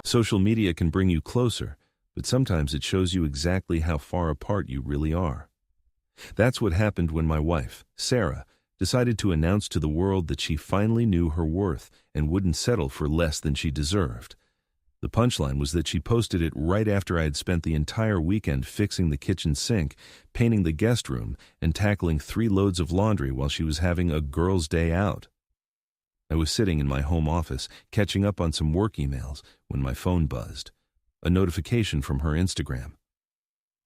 Social media can bring you closer, but sometimes it shows you exactly how far apart you really are. That's what happened when my wife, Sarah, decided to announce to the world that she finally knew her worth and wouldn't settle for less than she deserved. The punchline was that she posted it right after I had spent the entire weekend fixing the kitchen sink, painting the guest room, and tackling 3 loads of laundry while she was having a girls' day out. I was sitting in my home office, catching up on some work emails, when my phone buzzed. A notification from her Instagram.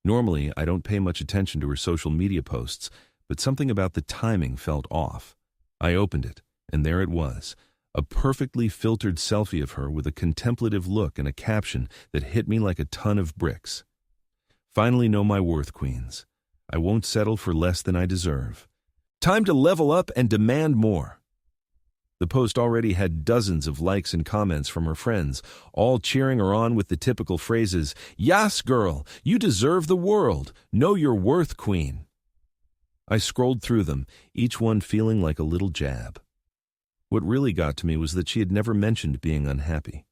Normally, I don't pay much attention to her social media posts, but something about the timing felt off. I opened it, and there it was. A perfectly filtered selfie of her with a contemplative look and a caption that hit me like a ton of bricks. Finally know my worth, queens. I won't settle for less than I deserve. Time to level up and demand more. The post already had dozens of likes and comments from her friends, all cheering her on with the typical phrases, "Yas, girl, you deserve the world. Know your worth, queen." I scrolled through them, each one feeling like a little jab. What really got to me was that she had never mentioned being unhappy.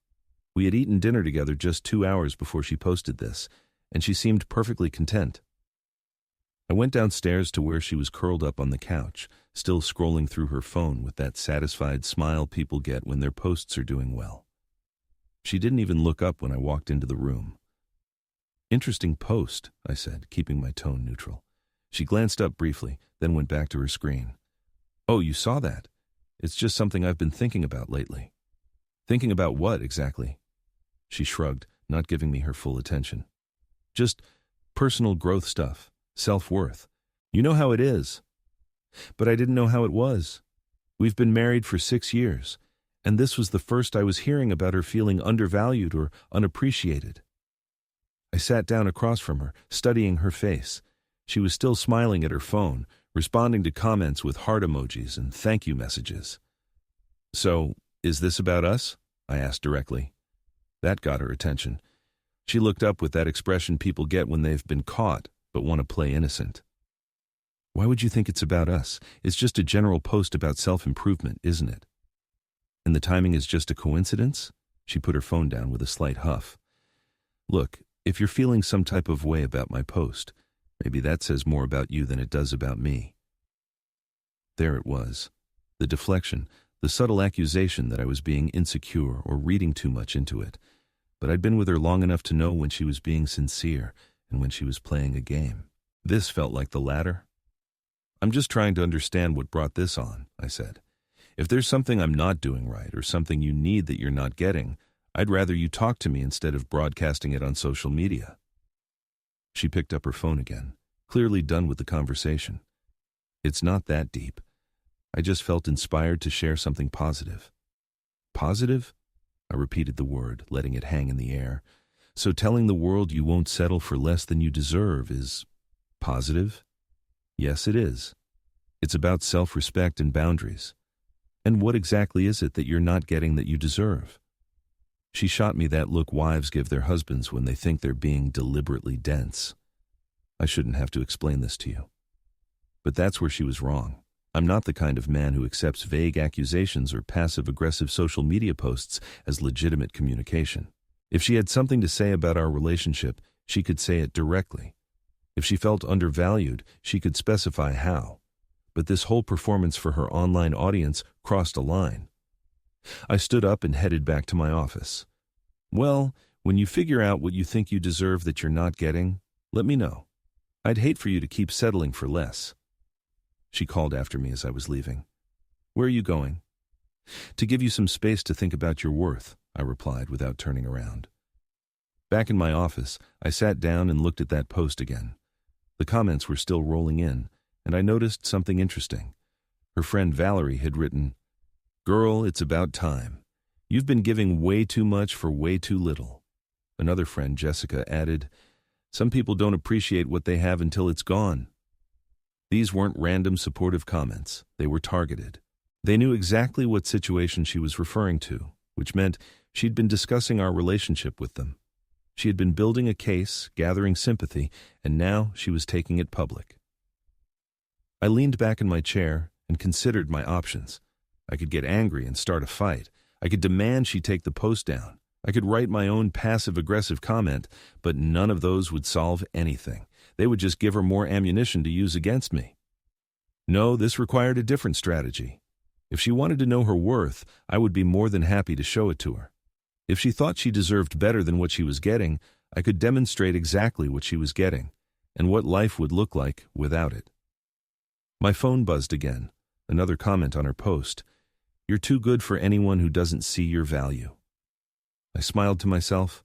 We had eaten dinner together just 2 hours before she posted this, and she seemed perfectly content. I went downstairs to where she was curled up on the couch, still scrolling through her phone with that satisfied smile people get when their posts are doing well. She didn't even look up when I walked into the room. "Interesting post," I said, keeping my tone neutral. She glanced up briefly, then went back to her screen. "Oh, you saw that? It's just something I've been thinking about lately." "Thinking about what, exactly?" She shrugged, not giving me her full attention. "Just personal growth stuff, self-worth. You know how it is." But I didn't know how it was. We've been married for 6 years, and this was the first I was hearing about her feeling undervalued or unappreciated. I sat down across from her, studying her face. She was still smiling at her phone, responding to comments with heart emojis and thank you messages. "So, is this about us?" I asked directly. That got her attention. She looked up with that expression people get when they've been caught, but want to play innocent. "Why would you think it's about us? It's just a general post about self-improvement, isn't it?" "And the timing is just a coincidence?" She put her phone down with a slight huff. "Look, if you're feeling some type of way about my post, maybe that says more about you than it does about me." There it was. The deflection, the subtle accusation that I was being insecure or reading too much into it. But I'd been with her long enough to know when she was being sincere and when she was playing a game. This felt like the latter. "I'm just trying to understand what brought this on," I said. "If there's something I'm not doing right or something you need that you're not getting, I'd rather you talk to me instead of broadcasting it on social media." She picked up her phone again, clearly done with the conversation. "It's not that deep. I just felt inspired to share something positive." "Positive?" I repeated the word, letting it hang in the air. "So telling the world you won't settle for less than you deserve is positive?" "Yes, it is. It's about self-respect and boundaries. And what exactly is it that you're not getting that you deserve?" She shot me that look wives give their husbands when they think they're being deliberately dense. I shouldn't have to explain this to you. But that's where she was wrong. I'm not the kind of man who accepts vague accusations or passive-aggressive social media posts as legitimate communication. If she had something to say about our relationship, she could say it directly. If she felt undervalued, she could specify how. But this whole performance for her online audience crossed a line. I stood up and headed back to my office. "Well, when you figure out what you think you deserve that you're not getting, let me know. I'd hate for you to keep settling for less." She called after me as I was leaving. "Where are you going?" "To give you some space to think about your worth," I replied without turning around. Back in my office, I sat down and looked at that post again. The comments were still rolling in, and I noticed something interesting. Her friend Valerie had written, "Girl, it's about time. You've been giving way too much for way too little." Another friend, Jessica, added, "Some people don't appreciate what they have until it's gone." These weren't random supportive comments. They were targeted. They knew exactly what situation she was referring to, which meant she'd been discussing our relationship with them. She had been building a case, gathering sympathy, and now she was taking it public. I leaned back in my chair and considered my options. I could get angry and start a fight. I could demand she take the post down. I could write my own passive-aggressive comment, but none of those would solve anything. They would just give her more ammunition to use against me. No, this required a different strategy. If she wanted to know her worth, I would be more than happy to show it to her. If she thought she deserved better than what she was getting, I could demonstrate exactly what she was getting, and what life would look like without it. My phone buzzed again. Another comment on her post. "You're too good for anyone who doesn't see your value." I smiled to myself.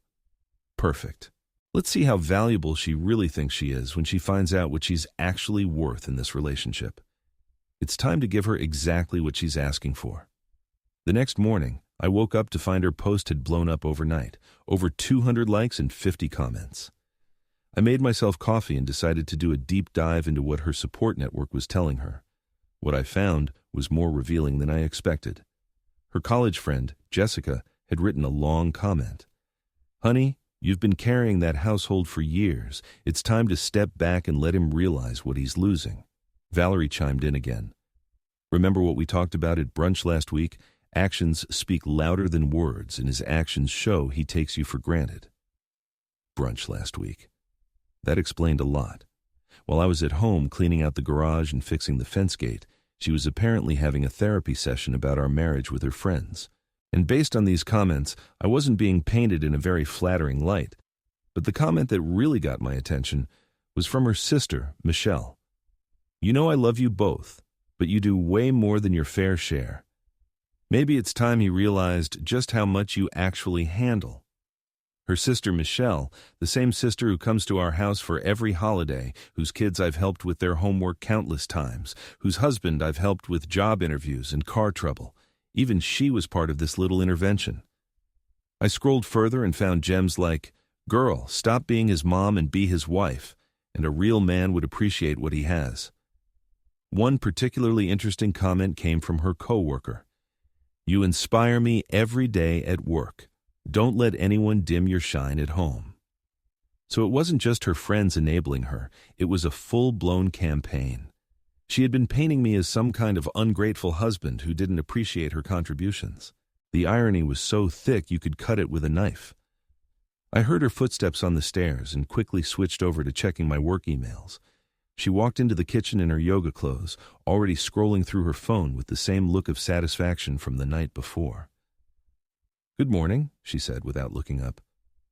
Perfect. Let's see how valuable she really thinks she is when she finds out what she's actually worth in this relationship. It's time to give her exactly what she's asking for. The next morning, I woke up to find her post had blown up overnight, over 200 likes and 50 comments. I made myself coffee and decided to do a deep dive into what her support network was telling her. What I found was more revealing than I expected. Her college friend, Jessica, had written a long comment. "Honey, you've been carrying that household for years. It's time to step back and let him realize what he's losing." Valerie chimed in again. "Remember what we talked about at brunch last week? Actions speak louder than words, and his actions show he takes you for granted." Brunch last week. That explained a lot. While I was at home cleaning out the garage and fixing the fence gate, she was apparently having a therapy session about our marriage with her friends. And based on these comments, I wasn't being painted in a very flattering light. But the comment that really got my attention was from her sister, Michelle. "You know I love you both, but you do way more than your fair share. Maybe it's time he realized just how much you actually handle." Her sister Michelle, the same sister who comes to our house for every holiday, whose kids I've helped with their homework countless times, whose husband I've helped with job interviews and car trouble. Even she was part of this little intervention. I scrolled further and found gems like, "Girl, stop being his mom and be his wife, and a real man would appreciate what he has." One particularly interesting comment came from her coworker. "You inspire me every day at work. Don't let anyone dim your shine at home." So it wasn't just her friends enabling her, it was a full-blown campaign. She had been painting me as some kind of ungrateful husband who didn't appreciate her contributions. The irony was so thick you could cut it with a knife. I heard her footsteps on the stairs and quickly switched over to checking my work emails. She walked into the kitchen in her yoga clothes, already scrolling through her phone with the same look of satisfaction from the night before. "Good morning," she said without looking up.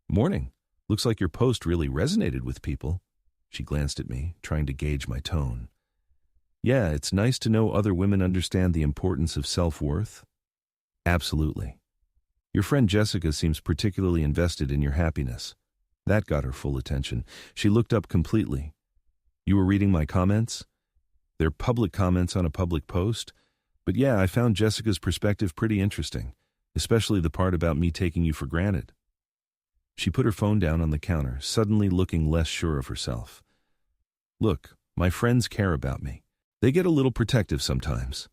"Morning. Looks like your post really resonated with people." She glanced at me, trying to gauge my tone. "Yeah, it's nice to know other women understand the importance of self-worth." "Absolutely. Your friend Jessica seems particularly invested in your happiness." That got her full attention. She looked up completely. "You were reading my comments?" "They're public comments on a public post. But yeah, I found Jessica's perspective pretty interesting, especially the part about me taking you for granted." She put her phone down on the counter, suddenly looking less sure of herself. "Look, my friends care about me. They get a little protective sometimes."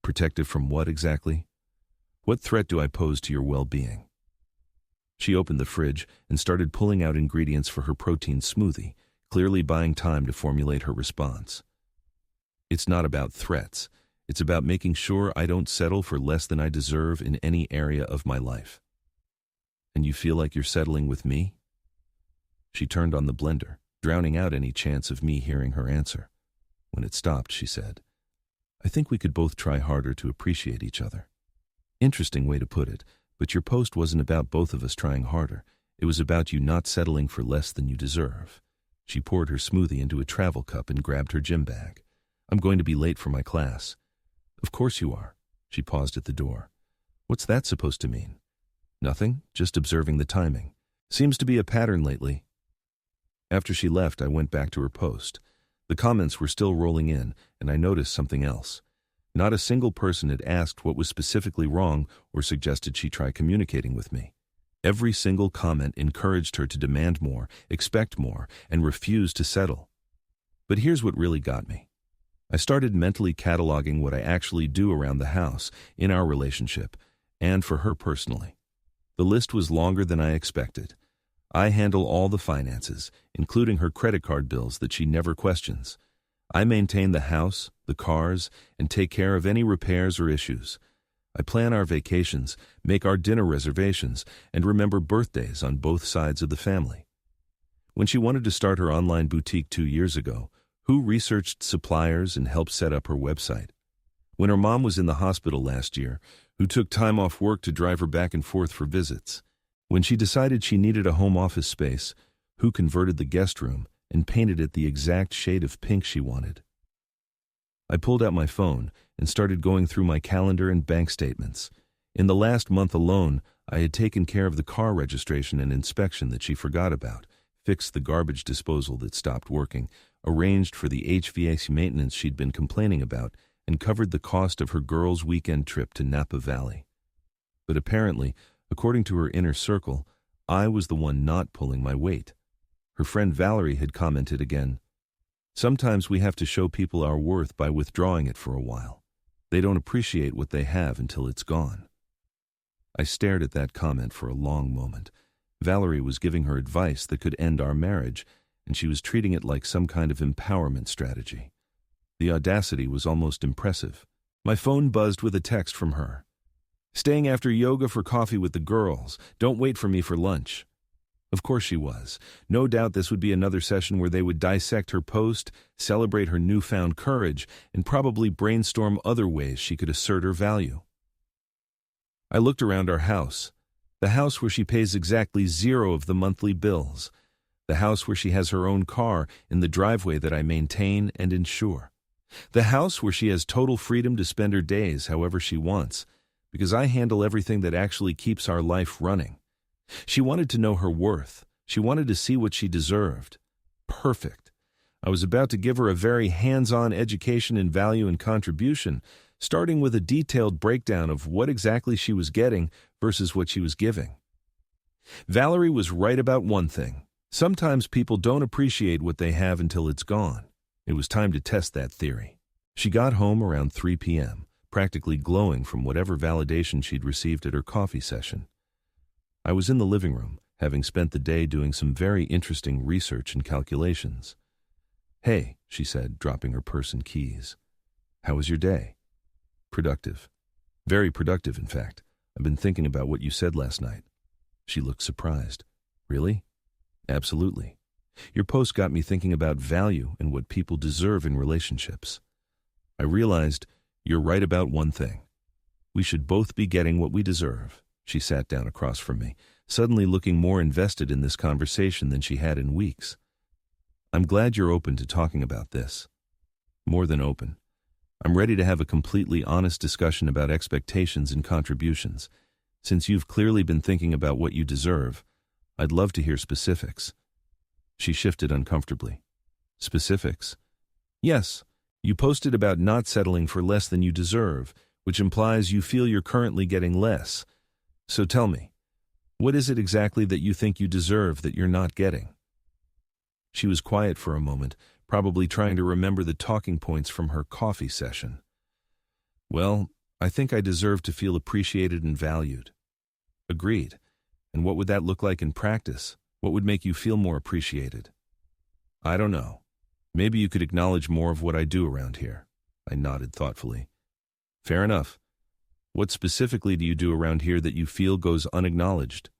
"Protective from what exactly? What threat do I pose to your well-being?" She opened the fridge and started pulling out ingredients for her protein smoothie, clearly buying time to formulate her response. "It's not about threats. It's about making sure I don't settle for less than I deserve in any area of my life." "And you feel like you're settling with me?" She turned on the blender, drowning out any chance of me hearing her answer. When it stopped, she said, "I think we could both try harder to appreciate each other." Interesting way to put it, but your post wasn't about both of us trying harder. It was about you not settling for less than you deserve. She poured her smoothie into a travel cup and grabbed her gym bag. "I'm going to be late for my class." "Of course you are." She paused at the door. "What's that supposed to mean?" "Nothing, just observing the timing. Seems to be a pattern lately." After she left, I went back to her post. The comments were still rolling in, and I noticed something else. Not a single person had asked what was specifically wrong or suggested she try communicating with me. Every single comment encouraged her to demand more, expect more, and refuse to settle. But here's what really got me. I started mentally cataloging what I actually do around the house, in our relationship, and for her personally. The list was longer than I expected. I handle all the finances, including her credit card bills that she never questions. I maintain the house, the cars, and take care of any repairs or issues. I plan our vacations, make our dinner reservations, and remember birthdays on both sides of the family. When she wanted to start her online boutique 2 years ago, Who researched suppliers and helped set up her website. When her mom was in the hospital last year, Who took time off work to drive her back and forth for visits. When she decided she needed a home office space, Who converted the guest room and painted it the exact shade of pink she wanted. I pulled out my phone and started going through my calendar and bank statements. In the last month alone, I had taken care of the car registration and inspection that she forgot about, fixed the garbage disposal that stopped working, arranged for the HVAC maintenance she'd been complaining about, and covered the cost of her girls' weekend trip to Napa Valley. But apparently, according to her inner circle, I was the one not pulling my weight. Her friend Valerie had commented again, "Sometimes we have to show people our worth by withdrawing it for a while. They don't appreciate what they have until it's gone." I stared at that comment for a long moment. Valerie was giving her advice that could end our marriage, and she was treating it like some kind of empowerment strategy. The audacity was almost impressive. My phone buzzed with a text from her. "Staying after yoga for coffee with the girls. Don't wait for me for lunch." Of course she was. No doubt this would be another session where they would dissect her post, celebrate her newfound courage, and probably brainstorm other ways she could assert her value. I looked around our house, the house where she pays exactly 0 of the monthly bills, the house where she has her own car in the driveway that I maintain and insure, the house where she has total freedom to spend her days however she wants, because I handle everything that actually keeps our life running. She wanted to know her worth. She wanted to see what she deserved. Perfect. I was about to give her a very hands-on education in value and contribution, starting with a detailed breakdown of what exactly she was getting versus what she was giving. Valerie was right about one thing. Sometimes people don't appreciate what they have until it's gone. It was time to test that theory. She got home around 3 p.m., practically glowing from whatever validation she'd received at her coffee session. I was in the living room, having spent the day doing some very interesting research and calculations. "Hey," she said, dropping her purse and keys. "How was your day?" "Productive. Very productive, in fact. I've been thinking about what you said last night." She looked surprised. "Really?" "Absolutely. Your post got me thinking about value and what people deserve in relationships. I realized you're right about one thing. We should both be getting what we deserve." She sat down across from me, suddenly looking more invested in this conversation than she had in weeks. "I'm glad you're open to talking about this." "More than open. I'm ready to have a completely honest discussion about expectations and contributions. Since you've clearly been thinking about what you deserve, I'd love to hear specifics." She shifted uncomfortably. "Specifics?" "Yes. You posted about not settling for less than you deserve, which implies you feel you're currently getting less. So tell me, what is it exactly that you think you deserve that you're not getting?" She was quiet for a moment, probably trying to remember the talking points from her coffee session. "Well, I think I deserve to feel appreciated and valued." "Agreed. And what would that look like in practice? What would make you feel more appreciated?" "I don't know. Maybe you could acknowledge more of what I do around here." I nodded thoughtfully. "Fair enough. What specifically do you do around here that you feel goes unacknowledged?"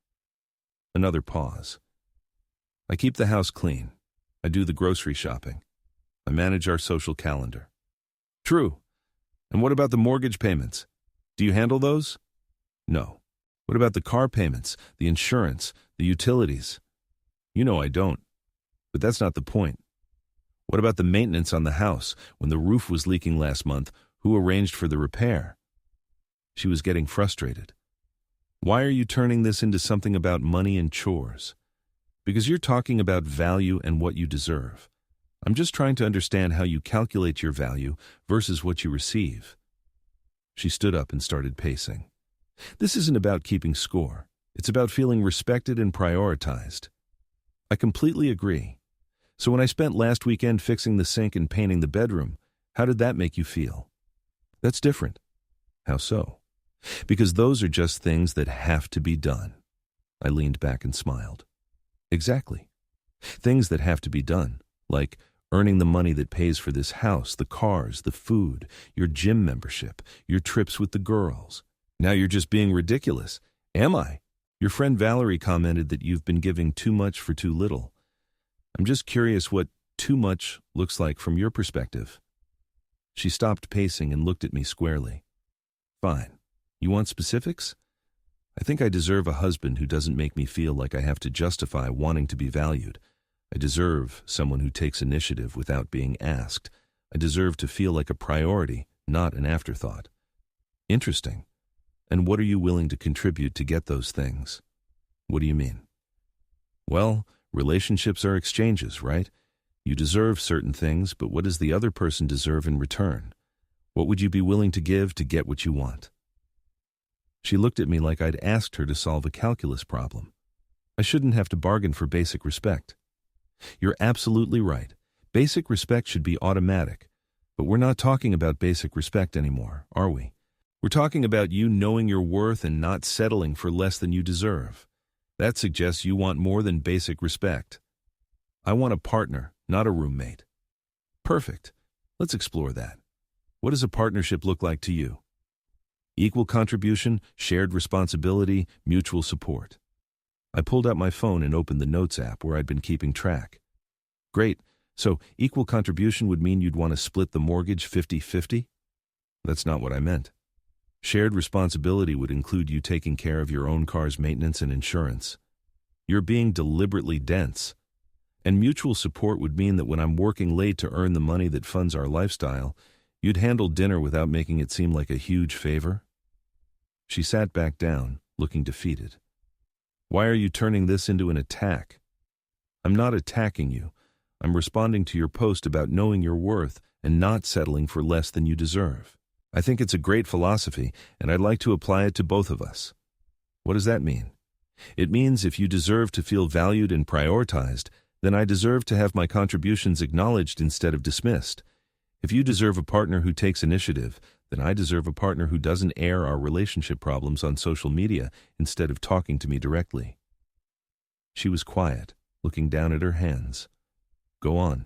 Another pause. "I keep the house clean. I do the grocery shopping. I manage our social calendar." "True. And what about the mortgage payments? Do you handle those?" "No." "What about the car payments, the insurance, the utilities?" "You know I don't. But that's not the point. What about the maintenance on the house? When the roof was leaking last month, who arranged for the repair?" She was getting frustrated. "Why are you turning this into something about money and chores?" "Because you're talking about value and what you deserve. I'm just trying to understand how you calculate your value versus what you receive." She stood up and started pacing. "This isn't about keeping score. It's about feeling respected and prioritized." "I completely agree. So when I spent last weekend fixing the sink and painting the bedroom, how did that make you feel?" "That's different." "How so?" "Because those are just things that have to be done." I leaned back and smiled. "Exactly. Things that have to be done, like earning the money that pays for this house, the cars, the food, your gym membership, your trips with the girls. Now you're just being ridiculous. Am I? Your friend Valerie commented that you've been giving too much for too little. I'm just curious what too much looks like from your perspective. She stopped pacing and looked at me squarely. Fine. You want specifics? I think I deserve a husband who doesn't make me feel like I have to justify wanting to be valued. I deserve someone who takes initiative without being asked. I deserve to feel like a priority, not an afterthought. Interesting. And what are you willing to contribute to get those things? What do you mean? Well, relationships are exchanges, right? You deserve certain things, but what does the other person deserve in return? What would you be willing to give to get what you want? She looked at me like I'd asked her to solve a calculus problem. I shouldn't have to bargain for basic respect. You're absolutely right. Basic respect should be automatic. But we're not talking about basic respect anymore, are we? We're talking about you knowing your worth and not settling for less than you deserve. That suggests you want more than basic respect. I want a partner, not a roommate. Perfect. Let's explore that. What does a partnership look like to you? Equal contribution, shared responsibility, mutual support. I pulled out my phone and opened the Notes app where I'd been keeping track. Great. So equal contribution would mean you'd want to split the mortgage 50-50? That's not what I meant. Shared responsibility would include you taking care of your own car's maintenance and insurance. You're being deliberately dense. And mutual support would mean that when I'm working late to earn the money that funds our lifestyle, you'd handle dinner without making it seem like a huge favor? She sat back down, looking defeated. Why are you turning this into an attack? I'm not attacking you. I'm responding to your post about knowing your worth and not settling for less than you deserve. I think it's a great philosophy, and I'd like to apply it to both of us. What does that mean? It means if you deserve to feel valued and prioritized, then I deserve to have my contributions acknowledged instead of dismissed. If you deserve a partner who takes initiative, then I deserve a partner who doesn't air our relationship problems on social media instead of talking to me directly. She was quiet, looking down at her hands. Go on.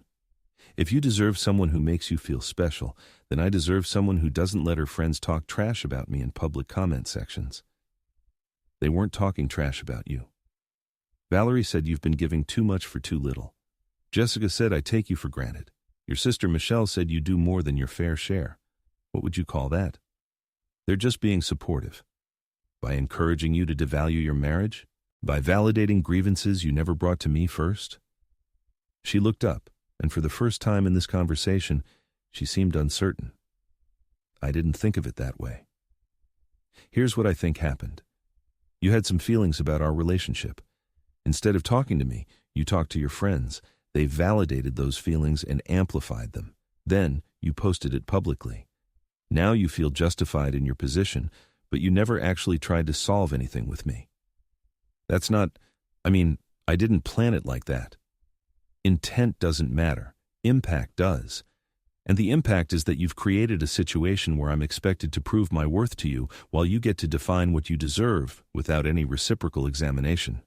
If you deserve someone who makes you feel special, then I deserve someone who doesn't let her friends talk trash about me in public comment sections. They weren't talking trash about you. Valerie said you've been giving too much for too little. Jessica said I take you for granted. Your sister Michelle said you do more than your fair share. What would you call that? They're just being supportive. By encouraging you to devalue your marriage? By validating grievances you never brought to me first? She looked up, and for the first time in this conversation, she seemed uncertain. I didn't think of it that way. Here's what I think happened. You had some feelings about our relationship. Instead of talking to me, you talked to your friends. They validated those feelings and amplified them. Then you posted it publicly. Now you feel justified in your position, but you never actually tried to solve anything with me. I didn't plan it like that. Intent doesn't matter. Impact does. And the impact is that you've created a situation where I'm expected to prove my worth to you while you get to define what you deserve without any reciprocal examination.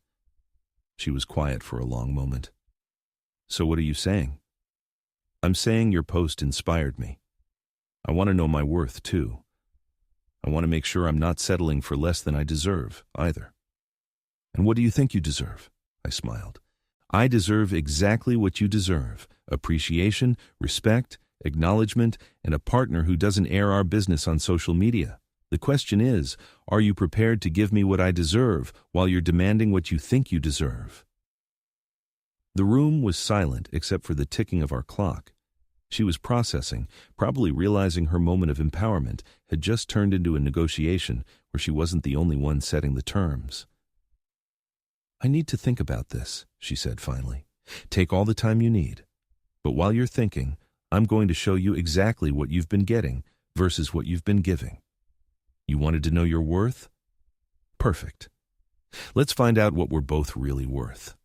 She was quiet for a long moment. So what are you saying? I'm saying your post inspired me. I want to know my worth, too. I want to make sure I'm not settling for less than I deserve, either. And what do you think you deserve? I smiled. I deserve exactly what you deserve: appreciation, respect, acknowledgement, and a partner who doesn't air our business on social media. The question is, are you prepared to give me what I deserve while you're demanding what you think you deserve? The room was silent except for the ticking of our clock. She was processing, probably realizing her moment of empowerment had just turned into a negotiation where she wasn't the only one setting the terms. I need to think about this, she said finally. Take all the time you need. But while you're thinking, I'm going to show you exactly what you've been getting versus what you've been giving. You wanted to know your worth? Perfect. Let's find out what we're both really worth.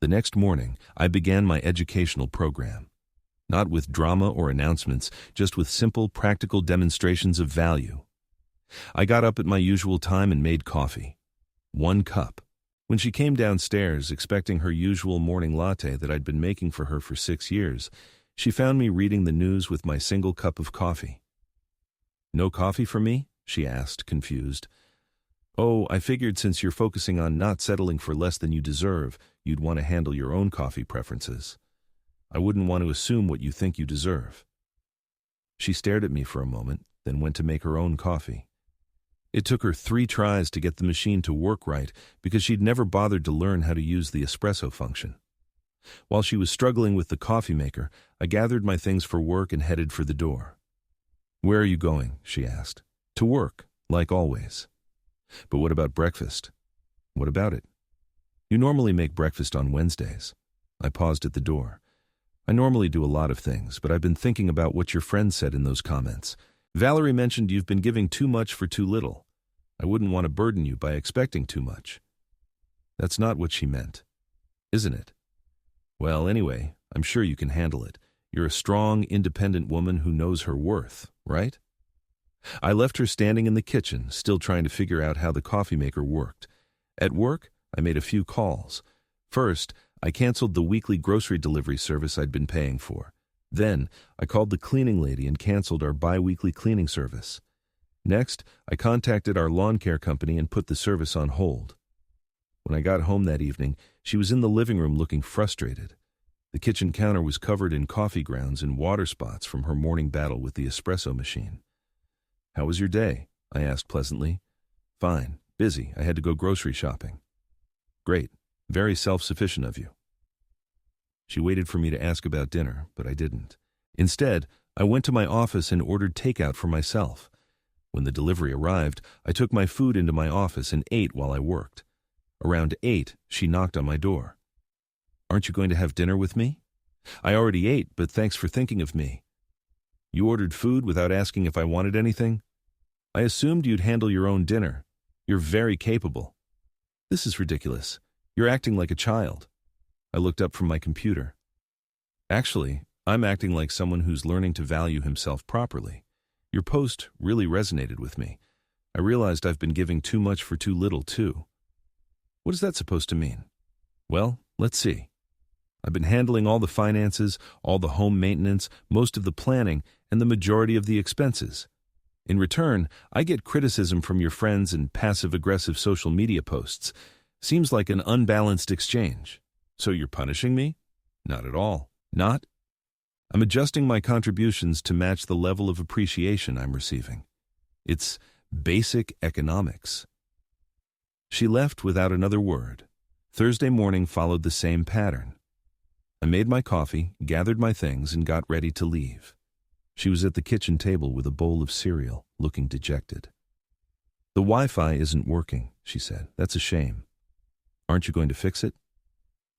The next morning, I began my educational program. Not with drama or announcements, just with simple, practical demonstrations of value. I got up at my usual time and made coffee. 1 cup. When she came downstairs, expecting her usual morning latte that I'd been making for her for 6 years, she found me reading the news with my single cup of coffee. No coffee for me? she asked, confused. Oh, I figured since you're focusing on not settling for less than you deserve, you'd want to handle your own coffee preferences. I wouldn't want to assume what you think you deserve. She stared at me for a moment, then went to make her own coffee. It took her 3 tries to get the machine to work right because she'd never bothered to learn how to use the espresso function. While she was struggling with the coffee maker, I gathered my things for work and headed for the door. Where are you going? She asked. To work, like always. But what about breakfast? What about it? You normally make breakfast on Wednesdays. I paused at the door. I normally do a lot of things, but I've been thinking about what your friend said in those comments. Valerie mentioned you've been giving too much for too little. I wouldn't want to burden you by expecting too much. That's not what she meant, isn't it? Well, anyway, I'm sure you can handle it. You're a strong, independent woman who knows her worth, right? I left her standing in the kitchen, still trying to figure out how the coffee maker worked. At work, I made a few calls. First, I canceled the weekly grocery delivery service I'd been paying for. Then, I called the cleaning lady and canceled our bi-weekly cleaning service. Next, I contacted our lawn care company and put the service on hold. When I got home that evening, she was in the living room looking frustrated. The kitchen counter was covered in coffee grounds and water spots from her morning battle with the espresso machine. How was your day? I asked pleasantly. Fine. Busy. I had to go grocery shopping. Great. Very self-sufficient of you. She waited for me to ask about dinner, but I didn't. Instead, I went to my office and ordered takeout for myself. When the delivery arrived, I took my food into my office and ate while I worked. Around 8, she knocked on my door. Aren't you going to have dinner with me? I already ate, but thanks for thinking of me. You ordered food without asking if I wanted anything? I assumed you'd handle your own dinner. You're very capable. This is ridiculous. You're acting like a child. I looked up from my computer. Actually, I'm acting like someone who's learning to value himself properly. Your post really resonated with me. I realized I've been giving too much for too little, too. What is that supposed to mean? Well, let's see. I've been handling all the finances, all the home maintenance, most of the planning, and the majority of the expenses. In return, I get criticism from your friends and passive-aggressive social media posts. Seems like an unbalanced exchange. So you're punishing me? Not at all. Not? I'm adjusting my contributions to match the level of appreciation I'm receiving. It's basic economics. She left without another word. Thursday morning followed the same pattern. I made my coffee, gathered my things, and got ready to leave. She was at the kitchen table with a bowl of cereal, looking dejected. The Wi-Fi isn't working, she said. That's a shame. Aren't you going to fix it?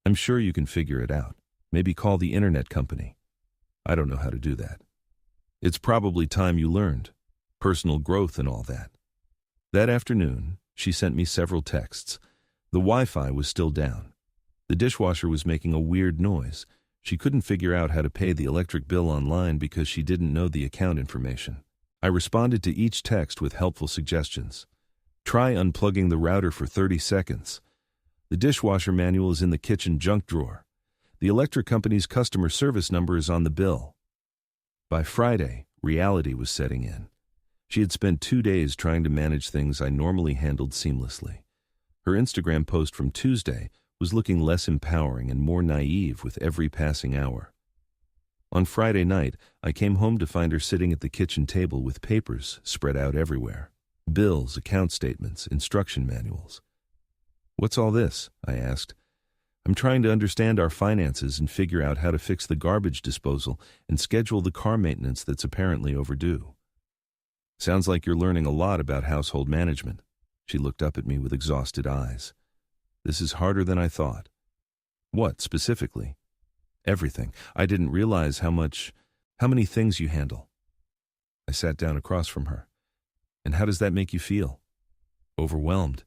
I'm sure you can figure it out. Maybe call the internet company. I don't know how to do that. It's probably time you learned. Personal growth and all that. That afternoon, she sent me several texts. The Wi-Fi was still down. The dishwasher was making a weird noise. She couldn't figure out how to pay the electric bill online because she didn't know the account information. I responded to each text with helpful suggestions. Try unplugging the router for 30 seconds. The dishwasher manual is in the kitchen junk drawer. The electric company's customer service number is on the bill. By Friday, reality was setting in. She had spent 2 days trying to manage things I normally handled seamlessly. Her Instagram post from Tuesday was looking less empowering and more naive with every passing hour. On Friday night, I came home to find her sitting at the kitchen table with papers spread out everywhere. Bills, account statements, instruction manuals. What's all this? I asked. I'm trying to understand our finances and figure out how to fix the garbage disposal and schedule the car maintenance that's apparently overdue. Sounds like you're learning a lot about household management. She looked up at me with exhausted eyes. This is harder than I thought. What, specifically? Everything. I didn't realize how many things you handle. I sat down across from her. And how does that make you feel? Overwhelmed.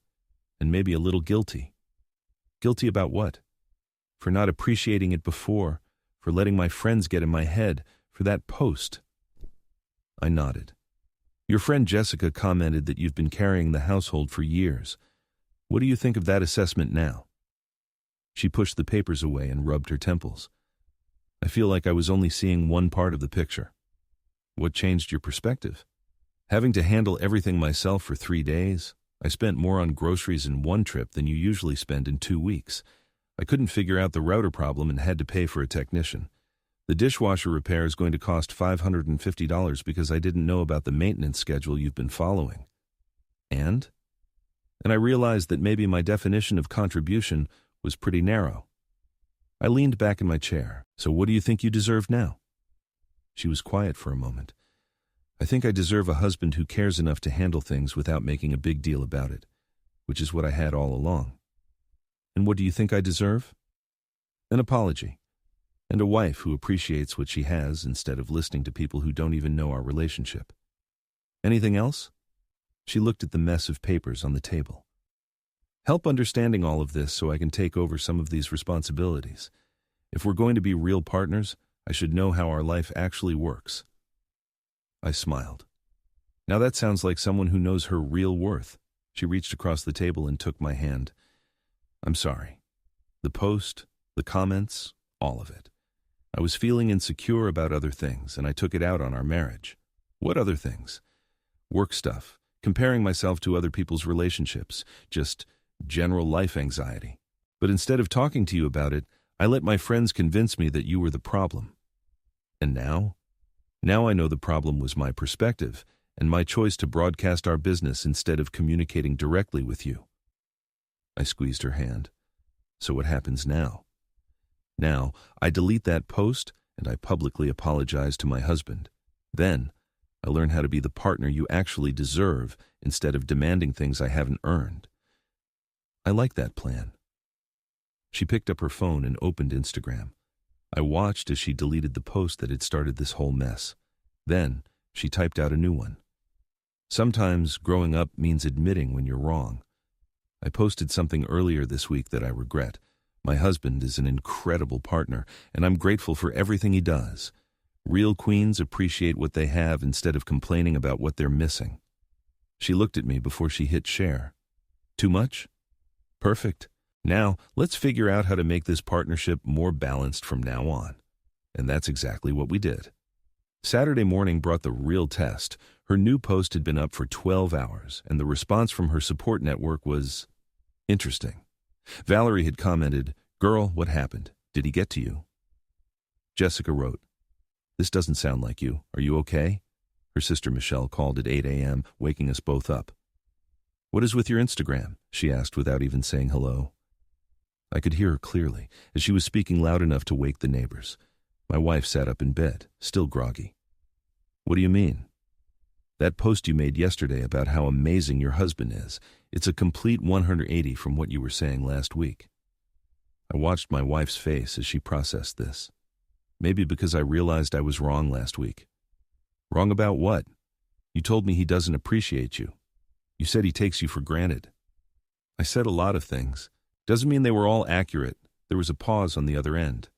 And maybe a little guilty. Guilty about what? For not appreciating it before, for letting my friends get in my head, for that post. I nodded. Your friend Jessica commented that you've been carrying the household for years. What do you think of that assessment now? She pushed the papers away and rubbed her temples. I feel like I was only seeing one part of the picture. What changed your perspective? Having to handle everything myself for 3 days, I spent more on groceries in one trip than you usually spend in 2 weeks. I couldn't figure out the router problem and had to pay for a technician. The dishwasher repair is going to cost $550 because I didn't know about the maintenance schedule you've been following. And I realized that maybe my definition of contribution was pretty narrow. I leaned back in my chair. So what do you think you deserve now? She was quiet for a moment. I think I deserve a husband who cares enough to handle things without making a big deal about it, which is what I had all along. And what do you think I deserve? An apology. And a wife who appreciates what she has instead of listening to people who don't even know our relationship. Anything else? She looked at the mess of papers on the table. Help understanding all of this so I can take over some of these responsibilities. If we're going to be real partners, I should know how our life actually works. I smiled. Now that sounds like someone who knows her real worth. She reached across the table and took my hand. I'm sorry. The post, the comments, all of it. I was feeling insecure about other things, and I took it out on our marriage. What other things? Work stuff, comparing myself to other people's relationships, just general life anxiety. But instead of talking to you about it, I let my friends convince me that you were the problem. And now? Now I know the problem was my perspective and my choice to broadcast our business instead of communicating directly with you. I squeezed her hand. So what happens now? Now, I delete that post and I publicly apologize to my husband. Then, I learn how to be the partner you actually deserve instead of demanding things I haven't earned. I like that plan. She picked up her phone and opened Instagram. I watched as she deleted the post that had started this whole mess. Then, she typed out a new one. Sometimes growing up means admitting when you're wrong. I posted something earlier this week that I regret. My husband is an incredible partner, and I'm grateful for everything he does. Real queens appreciate what they have instead of complaining about what they're missing. She looked at me before she hit share. Too much? Perfect. Now, let's figure out how to make this partnership more balanced from now on. And that's exactly what we did. Saturday morning brought the real test. Her new post had been up for 12 hours, and the response from her support network was interesting. Valerie had commented, "Girl, what happened? Did he get to you?" Jessica wrote, "This doesn't sound like you. Are you okay?" Her sister Michelle called at 8 a.m., waking us both up. "What is with your Instagram?" she asked without even saying hello. I could hear her clearly, as she was speaking loud enough to wake the neighbors. My wife sat up in bed, still groggy. "What do you mean?" "That post you made yesterday about how amazing your husband is. It's a complete 180 from what you were saying last week." I watched my wife's face as she processed this. Maybe because I realized I was wrong last week. Wrong about what? You told me he doesn't appreciate you. You said he takes you for granted. I said a lot of things. Doesn't mean they were all accurate. There was a pause on the other end.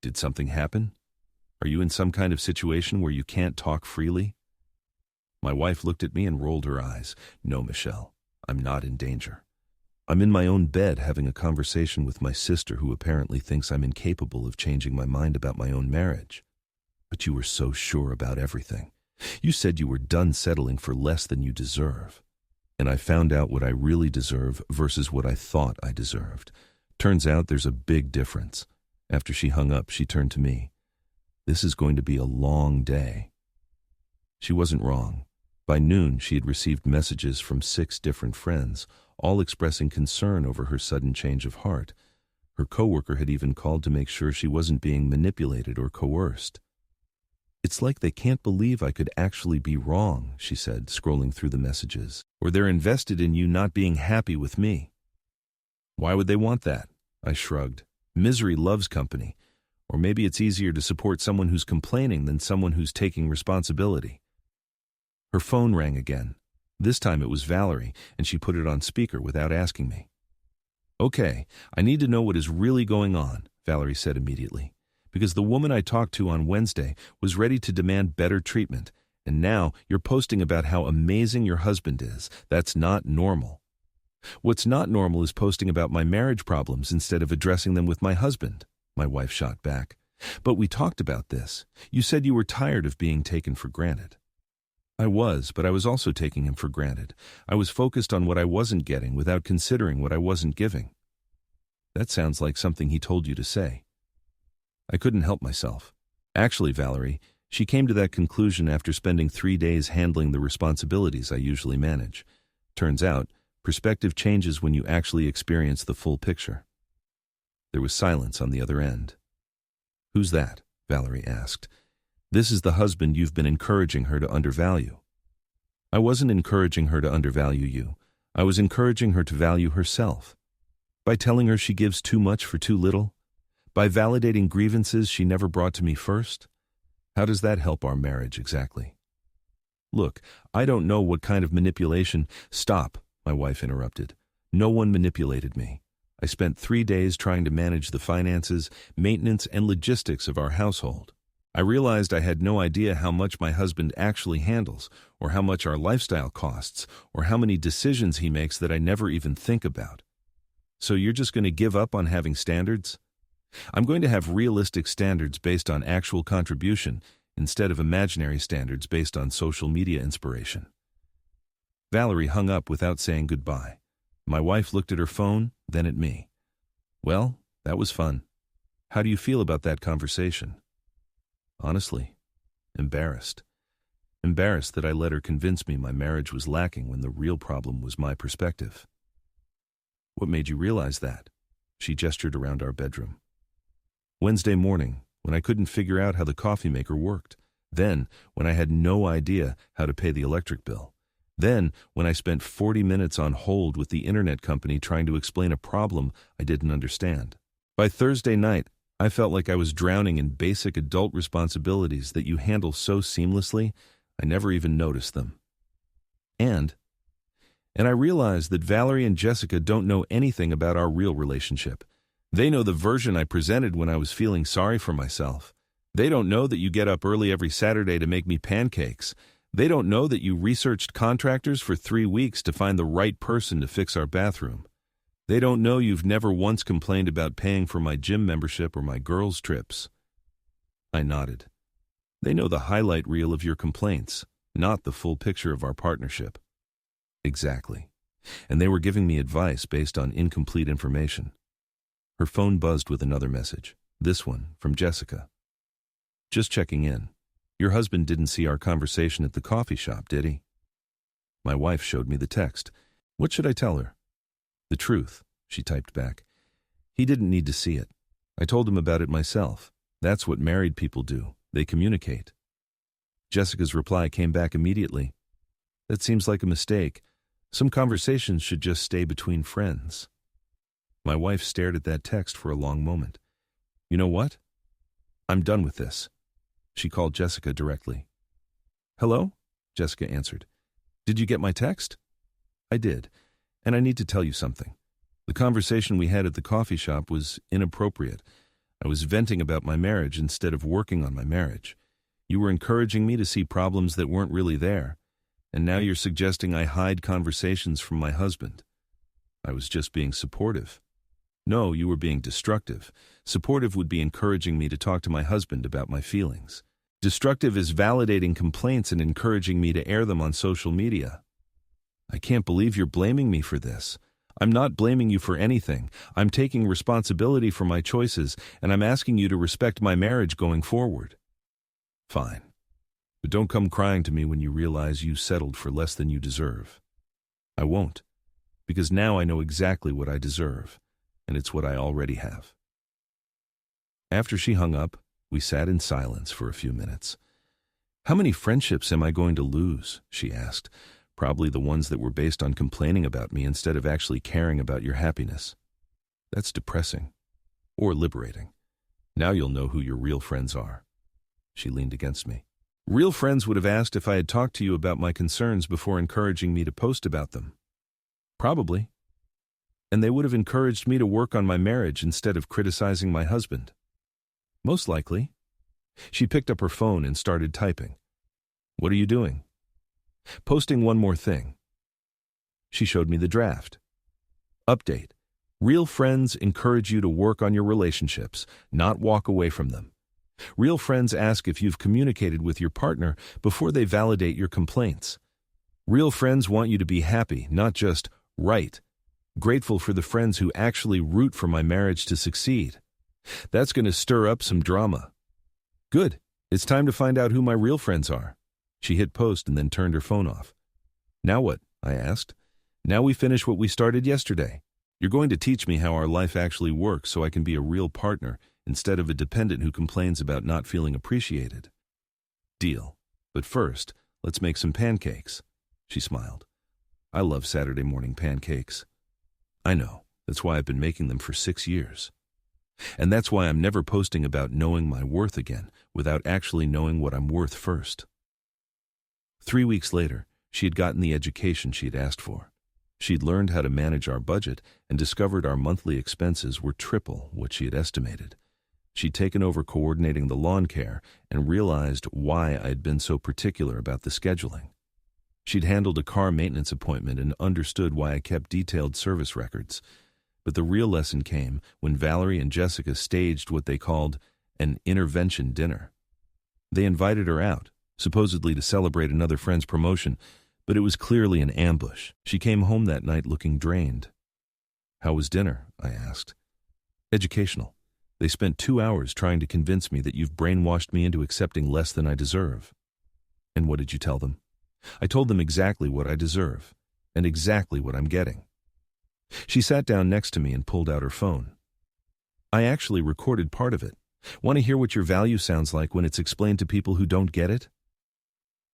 Did something happen? Are you in some kind of situation where you can't talk freely? My wife looked at me and rolled her eyes. No, Michelle, I'm not in danger. I'm in my own bed having a conversation with my sister who apparently thinks I'm incapable of changing my mind about my own marriage. But you were so sure about everything. You said you were done settling for less than you deserve. And I found out what I really deserve versus what I thought I deserved. Turns out there's a big difference. After she hung up, she turned to me. This is going to be a long day. She wasn't wrong. By noon, she had received messages from 6 different friends, all expressing concern over her sudden change of heart. Her coworker had even called to make sure she wasn't being manipulated or coerced. It's like they can't believe I could actually be wrong, she said, scrolling through the messages. Or they're invested in you not being happy with me. Why would they want that? I shrugged. Misery loves company. Or maybe it's easier to support someone who's complaining than someone who's taking responsibility. Her phone rang again. This time it was Valerie, and she put it on speaker without asking me. "Okay, I need to know what is really going on," Valerie said immediately. "Because the woman I talked to on Wednesday was ready to demand better treatment, and now you're posting about how amazing your husband is. That's not normal. What's not normal is posting about my marriage problems instead of addressing them with my husband," my wife shot back. "But we talked about this. You said you were tired of being taken for granted." I was, but I was also taking him for granted. I was focused on what I wasn't getting without considering what I wasn't giving. That sounds like something he told you to say. I couldn't help myself. Actually, Valerie, she came to that conclusion after spending 3 days handling the responsibilities I usually manage. Turns out, perspective changes when you actually experience the full picture. There was silence on the other end. "Who's that?" Valerie asked. "This is the husband you've been encouraging her to undervalue." I wasn't encouraging her to undervalue you. I was encouraging her to value herself. By telling her she gives too much for too little? By validating grievances she never brought to me first? How does that help our marriage exactly? Look, I don't know what kind of manipulation— Stop, my wife interrupted. No one manipulated me. I spent 3 days trying to manage the finances, maintenance, and logistics of our household. I realized I had no idea how much my husband actually handles, or how much our lifestyle costs, or how many decisions he makes that I never even think about. So you're just going to give up on having standards? I'm going to have realistic standards based on actual contribution instead of imaginary standards based on social media inspiration. Valerie hung up without saying goodbye. My wife looked at her phone, then at me. Well, that was fun. How do you feel about that conversation? Honestly, embarrassed. Embarrassed that I let her convince me my marriage was lacking when the real problem was my perspective. What made you realize that? She gestured around our bedroom. Wednesday morning, when I couldn't figure out how the coffee maker worked. Then, when I had no idea how to pay the electric bill. Then, when I spent 40 minutes on hold with the internet company trying to explain a problem I didn't understand. By Thursday night, I felt like I was drowning in basic adult responsibilities that you handle so seamlessly, I never even noticed them. And I realized that Valerie and Jessica don't know anything about our real relationship. They know the version I presented when I was feeling sorry for myself. They don't know that you get up early every Saturday to make me pancakes. They don't know that you researched contractors for 3 weeks to find the right person to fix our bathroom. They don't know you've never once complained about paying for my gym membership or my girls' trips. I nodded. They know the highlight reel of your complaints, not the full picture of our partnership. Exactly. And they were giving me advice based on incomplete information. Her phone buzzed with another message. This one, from Jessica. Just checking in. Your husband didn't see our conversation at the coffee shop, did he? My wife showed me the text. What should I tell her? The truth, she typed back. He didn't need to see it. I told him about it myself. That's what married people do. They communicate. Jessica's reply came back immediately. That seems like a mistake. Some conversations should just stay between friends. My wife stared at that text for a long moment. You know what? I'm done with this. She called Jessica directly. Hello? Jessica answered. Did you get my text? I did, and I need to tell you something. The conversation we had at the coffee shop was inappropriate. I was venting about my marriage instead of working on my marriage. You were encouraging me to see problems that weren't really there, and now you're suggesting I hide conversations from my husband. I was just being supportive. No, you were being destructive. Supportive would be encouraging me to talk to my husband about my feelings. Destructive is validating complaints and encouraging me to air them on social media. I can't believe you're blaming me for this. I'm not blaming you for anything. I'm taking responsibility for my choices, and I'm asking you to respect my marriage going forward. Fine. But don't come crying to me when you realize you settled for less than you deserve. I won't, because now I know exactly what I deserve, and it's what I already have. After she hung up, we sat in silence for a few minutes. How many friendships am I going to lose? She asked. Probably the ones that were based on complaining about me instead of actually caring about your happiness. That's depressing. Or liberating. Now you'll know who your real friends are. She leaned against me. Real friends would have asked if I had talked to you about my concerns before encouraging me to post about them. Probably. And they would have encouraged me to work on my marriage instead of criticizing my husband. Most likely. She picked up her phone and started typing. What are you doing? Posting one more thing. She showed me the draft. Update. Real friends encourage you to work on your relationships, not walk away from them. Real friends ask if you've communicated with your partner before they validate your complaints. Real friends want you to be happy, not just right. Grateful for the friends who actually root for my marriage to succeed. That's going to stir up some drama. Good. It's time to find out who my real friends are. She hit post and then turned her phone off. Now what? I asked. Now we finish what we started yesterday. You're going to teach me how our life actually works so I can be a real partner instead of a dependent who complains about not feeling appreciated. Deal. But first, let's make some pancakes. She smiled. I love Saturday morning pancakes. I know. That's why I've been making them for 6 years. And that's why I'm never posting about knowing my worth again without actually knowing what I'm worth first. 3 weeks later, she had gotten the education she'd asked for. She'd learned how to manage our budget and discovered our monthly expenses were triple what she had estimated. She'd taken over coordinating the lawn care and realized why I'd been so particular about the scheduling. She'd handled a car maintenance appointment and understood why I kept detailed service records. But the real lesson came when Valerie and Jessica staged what they called an intervention dinner. They invited her out, supposedly to celebrate another friend's promotion, but it was clearly an ambush. She came home that night looking drained. How was dinner? I asked. Educational. They spent 2 hours trying to convince me that you've brainwashed me into accepting less than I deserve. And what did you tell them? I told them exactly what I deserve, and exactly what I'm getting. She sat down next to me and pulled out her phone. I actually recorded part of it. Want to hear what your value sounds like when it's explained to people who don't get it?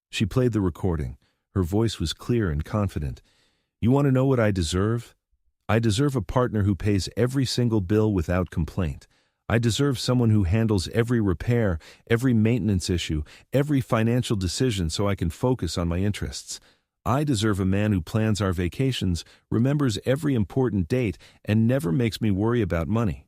She played the recording. Her voice was clear and confident. You want to know what I deserve? I deserve a partner who pays every single bill without complaint. I deserve someone who handles every repair, every maintenance issue, every financial decision so I can focus on my interests. I deserve a man who plans our vacations, remembers every important date, and never makes me worry about money.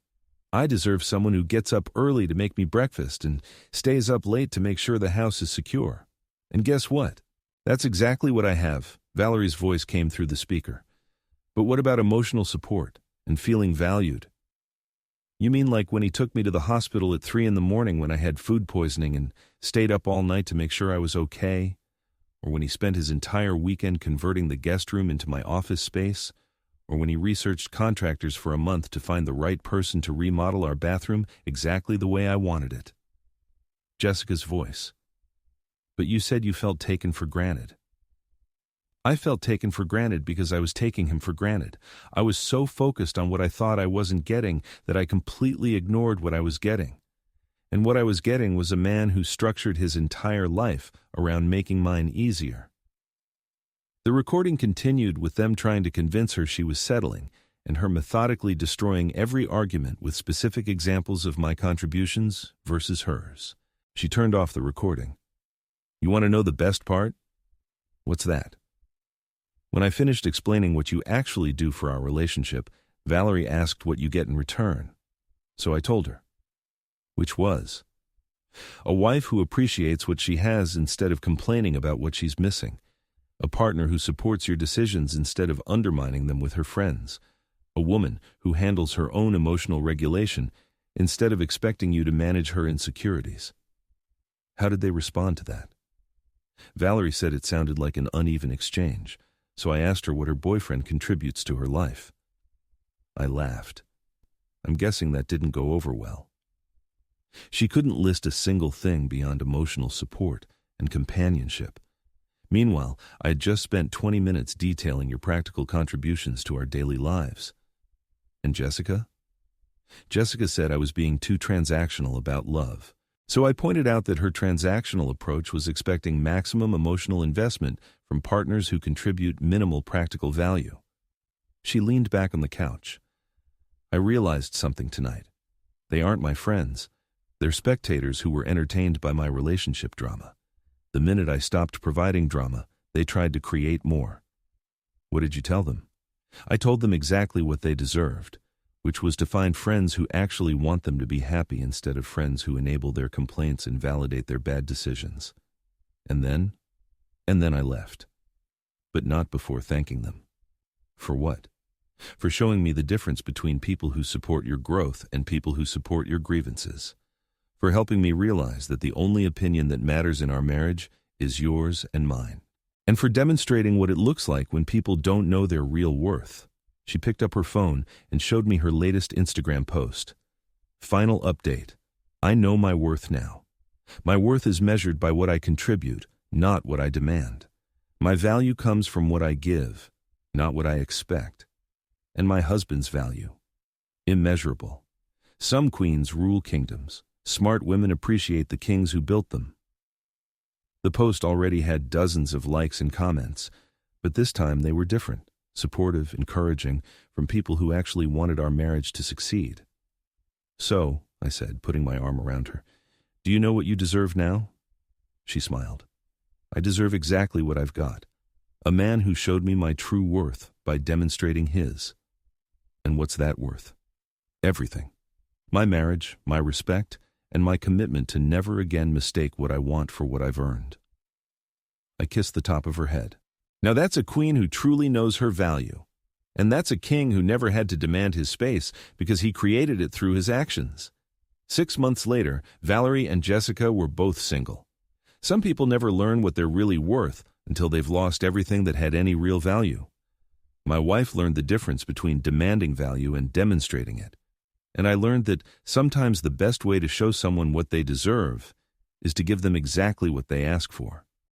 I deserve someone who gets up early to make me breakfast and stays up late to make sure the house is secure. And guess what? That's exactly what I have. Valerie's voice came through the speaker. But what about emotional support and feeling valued? You mean like when he took me to the hospital at 3 a.m. when I had food poisoning and stayed up all night to make sure I was okay? Or when he spent his entire weekend converting the guest room into my office space? Or when he researched contractors for a month to find the right person to remodel our bathroom exactly the way I wanted it? Jessica's voice. But you said you felt taken for granted. I felt taken for granted because I was taking him for granted. I was so focused on what I thought I wasn't getting that I completely ignored what I was getting. And what I was getting was a man who structured his entire life around making mine easier. The recording continued with them trying to convince her she was settling, and her methodically destroying every argument with specific examples of my contributions versus hers. She turned off the recording. You want to know the best part? What's that? When I finished explaining what you actually do for our relationship, Valerie asked what you get in return. So I told her. Which was a wife who appreciates what she has instead of complaining about what she's missing. A partner who supports your decisions instead of undermining them with her friends. A woman who handles her own emotional regulation instead of expecting you to manage her insecurities. How did they respond to that? Valerie said it sounded like an uneven exchange, so I asked her what her boyfriend contributes to her life. I laughed. I'm guessing that didn't go over well. She couldn't list a single thing beyond emotional support and companionship. Meanwhile, I had just spent 20 minutes detailing your practical contributions to our daily lives. And Jessica? Jessica said I was being too transactional about love. So I pointed out that her transactional approach was expecting maximum emotional investment from partners who contribute minimal practical value. She leaned back on the couch. I realized something tonight. They aren't my friends. They're spectators who were entertained by my relationship drama. The minute I stopped providing drama, they tried to create more. What did you tell them? I told them exactly what they deserved, which was to find friends who actually want them to be happy instead of friends who enable their complaints and validate their bad decisions. And then I left. But not before thanking them. For what? For showing me the difference between people who support your growth and people who support your grievances. for helping me realize that the only opinion that matters in our marriage is yours and mine, and for demonstrating what it looks like when people don't know their real worth. She picked up her phone and showed me her latest Instagram post. Final update. I know my worth now. My worth is measured by what I contribute, not what I demand. My value comes from what I give, not what I expect. And my husband's value. Immeasurable. Some queens rule kingdoms. Smart women appreciate the kings who built them. The post already had dozens of likes and comments, but this time they were different, supportive, encouraging, from people who actually wanted our marriage to succeed. So, I said, putting my arm around her, do you know what you deserve now? She smiled. I deserve exactly what I've got. A man who showed me my true worth by demonstrating his. And what's that worth? Everything. My marriage, my respect, and my commitment to never again mistake what I want for what I've earned. I kissed the top of her head. Now that's a queen who truly knows her value. And that's a king who never had to demand his space because he created it through his actions. 6 months later, Valerie and Jessica were both single. Some people never learn what they're really worth until they've lost everything that had any real value. My wife learned the difference between demanding value and demonstrating it. And I learned that sometimes the best way to show someone what they deserve is to give them exactly what they ask for.